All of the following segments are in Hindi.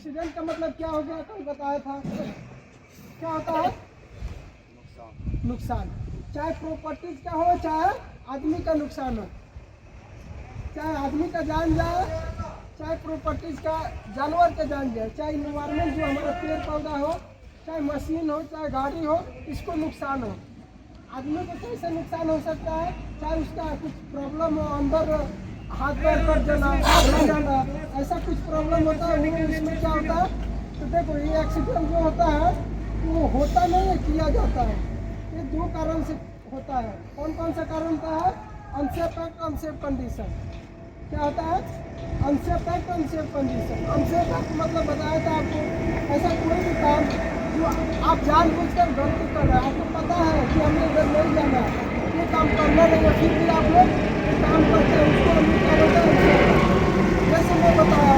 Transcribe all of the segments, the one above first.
एक्सीडेंट का मतलब क्या हो गया, कल बताया था। क्या होता है? नुकसान। चाहे प्रॉपर्टीज का हो, चाहे आदमी का नुकसान हो, चाहे आदमी का जान जाए, चाहे प्रॉपर्टीज का, जानवर का जान जाए, चाहे इन्वायरमेंट जो हमारा पेड़ पौधा हो, चाहे मशीन हो, चाहे गाड़ी हो, इसको नुकसान हो। आदमी को कैसे नुकसान हो सकता है? चाहे उसका कुछ प्रॉब्लम हो, अंदर हाथ पैर कट जाना, लग जाना, ऐसा कुछ प्रॉब्लम होता है, वो उसमें क्या होता है? तो देखो, ये एक्सीडेंट जो होता है वो होता नहीं है, किया जाता है। ये दो कारण से होता है। कौन कौन सा कारण होता है? Unsafe act, unsafe condition. क्या होता है? Unsafe act, unsafe condition. Unsafe act मतलब बताया था आपको, ऐसा कोई भी काम जो आप जानबूझकर गलती कर रहे हैं, आपको पता है कि हमें इधर नहीं जाना है, ये काम करना नहीं है, फिर भी आप लोग ये काम करते हैं, उसको हम क्या बोलते हैं? Unsafe act. जैसे मैं बताया,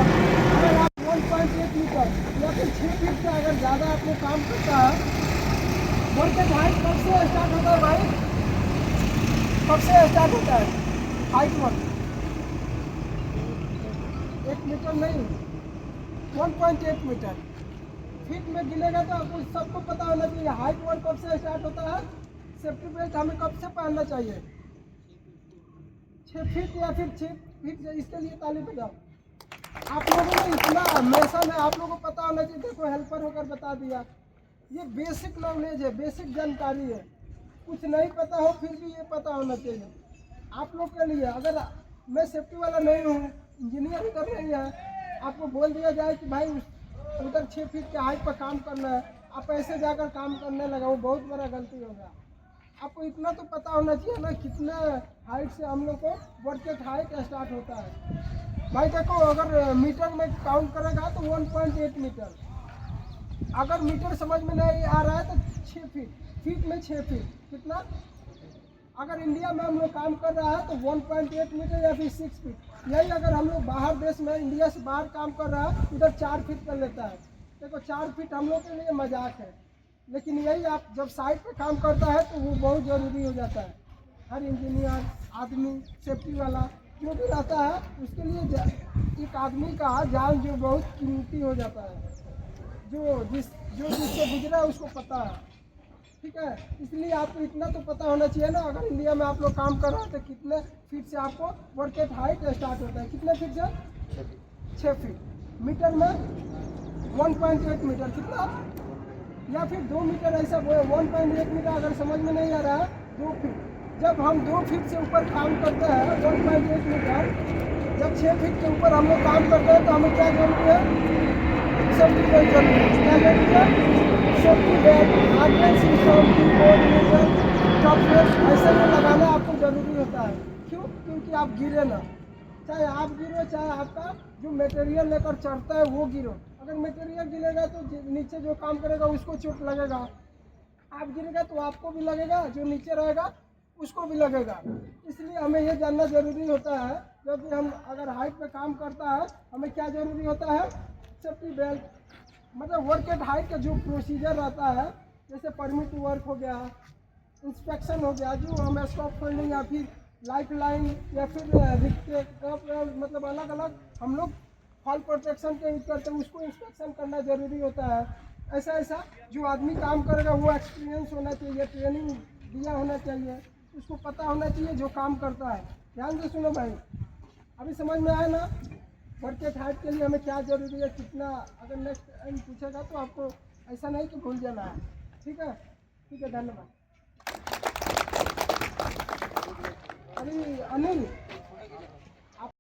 अगर आप 1.8 मीटर या फिर 6 फीट से अगर ज़्यादा आप लोग काम करता है, वर्क हाइट कब से स्टार्ट होता है भाई? कब से स्टार्ट होता है हाइट वर्क? 1 मीटर नहीं, 1.8 मीटर फीट में गिनेगा। तो आपको सबको पता होना चाहिए हाइट वर्क कब से स्टार्ट होता है। सेफ्टी बेल्ट हमें कब से पहनना चाहिए? 6 फीट या फिर 6 फीट से। इसके लिए ताली बजाओ। आप लोगों ने इतना मेंशन है, आप लोगों को पता होना चाहिए। देखो, हेल्पर होकर बता दिया, ये बेसिक नॉलेज है, बेसिक जानकारी है। कुछ नहीं पता हो फिर भी ये पता होना चाहिए आप लोग के लिए। अगर मैं सेफ्टी वाला नहीं हूँ, इंजीनियर कर रही है, आपको बोल दिया जाए कि भाई उधर 6 फीट के हाइट पर काम करना है, आप ऐसे जाकर काम करने लगा, वो बहुत बड़ा गलती होगा। आपको इतना तो पता होना चाहिए ना, कितने हाइट से हम लोग को वर्क हाइट स्टार्ट होता है। भाई देखो, अगर मीटर में काउंट करेगा तो 1.8 मीटर। अगर मीटर समझ में नहीं आ रहा है तो 6 फीट, फीट में 6 फीट कितना? अगर इंडिया में हम लोग काम कर रहा है तो 1.8 मीटर या फिर 6 फीट। यही अगर हम लोग बाहर देश में, इंडिया से बाहर काम कर रहा है, उधर 4 फीट कर लेता है। देखो, 4 फीट हम लोग के लिए मजाक है, लेकिन यही आप जब साइड पे काम करता है तो वो बहुत ज़रूरी हो जाता है। हर इंजीनियर, आदमी, सेफ्टी वाला जो भी रहता है, उसके लिए एक आदमी का जान जो बहुत कीमती हो जाता है। जिससे गुजरा है उसको पता है, ठीक है। इसलिए आपको इतना तो पता होना चाहिए ना, अगर इंडिया में आप लोग काम कर रहे हैं तो कितने फीट से आपको वर्क हाइट स्टार्ट होता है? कितने फीट से? 6 फीट। मीटर में 1.8 मीटर कितना? या फिर 2 मीटर, ऐसा 1.8 मीटर अगर समझ में नहीं आ रहा है, 2 फीट। जब हम 2 फीट से ऊपर काम करते हैं 1.8 मीटर, जब 6 फीट के ऊपर हम लोग काम करते हैं तो हमें क्या जरूरी है? सेफ्टी बेल्ट जरूरी है। क्या जरूरी है? Safety belt, hardware system, keyboard, meter, टॉपलेट, ऐसे में लगाना आपको जरूरी होता है। क्यों? क्योंकि आप गिरे ना, चाहे आप गिरो, चाहे आपका जो मटेरियल लेकर चढ़ता है वो गिरो। अगर मटेरियल गिरेगा तो नीचे जो काम करेगा उसको चोट लगेगा, आप गिरेगा तो आपको भी लगेगा, जो नीचे रहेगा उसको भी लगेगा। इसलिए हमें ये जानना जरूरी होता है, जब भी हम अगर हाइट पे काम करता है हमें क्या जरूरी होता है? Safety belt. मतलब वर्क एट हाइट का जो प्रोसीजर रहता है, जैसे परमिट वर्क हो गया, इंस्पेक्शन हो गया, जो हम स्टॉप फोल्डिंग या फिर लाइफ लाइन या फिर मतलब अलग अलग हम लोग फॉल प्रोटेक्शन के यूज करते हैं, उसको इंस्पेक्शन करना जरूरी होता है। ऐसा ऐसा जो आदमी काम करेगा वो एक्सपीरियंस होना चाहिए, ट्रेनिंग दिया होना चाहिए, उसको पता होना चाहिए जो काम करता है। ध्यान से सुनो भाई, अभी समझ में आया ना वर्क एट हाइट के लिए हमें क्या जरूरी है, कितना? अगर नेक्स्ट टाइम पूछेगा तो आपको ऐसा नहीं कि भूल जाना है। ठीक है, ठीक है, धन्यवाद। अरे अनिल,